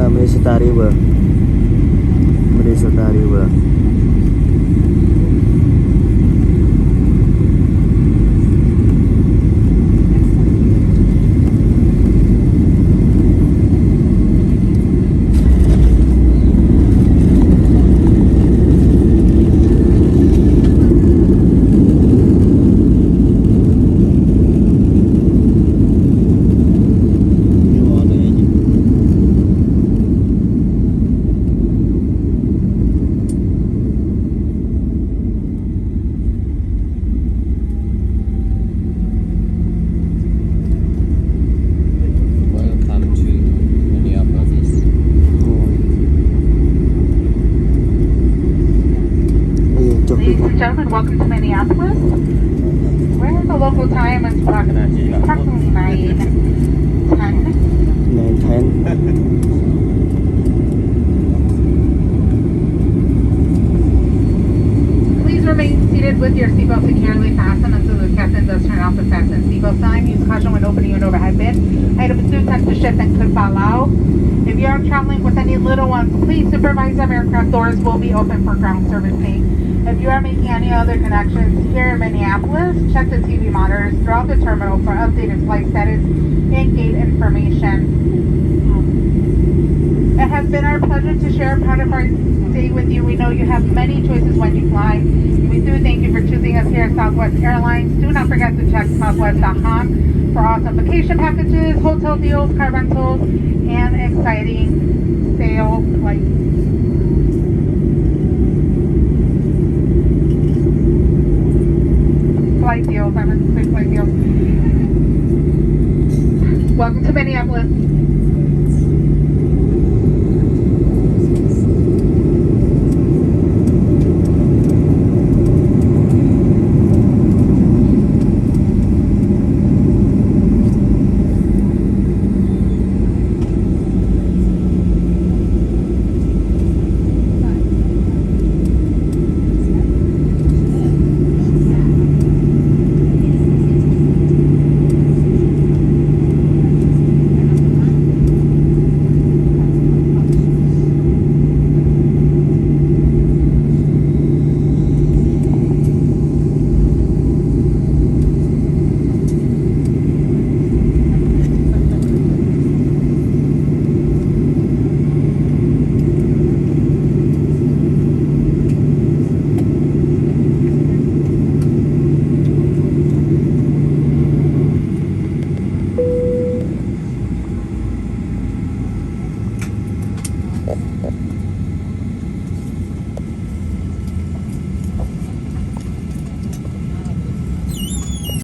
Minnesota River. Minnesota River. Welcome to Minneapolis. Ayun, chok Ladies dito. and gentlemen, welcome to Minneapolis. Where the local time is approximately 9:10. 9:10. Please remain seated with your seatbelt securely fastened until the captain does turn off the fasten seatbelt sign. Use caution when opening an overhead bin. Items do tend to shift and could fall out. If you are traveling with any little ones, please supervise them. Aircraft doors will be open for ground servicing. If you are making any other connections here in Minneapolis, check the TV monitors throughout the terminal for updated flight status and gate information. It has been our pleasure to share a part of our day with you. We know you have many choices when you fly. We do thank you for choosing us here at Southwest Airlines. Do not forget to check southwest.com for awesome vacation packages, hotel deals, car rentals, and exciting sale flights. Flight deals, I meant to say flight deals. Welcome to Minneapolis.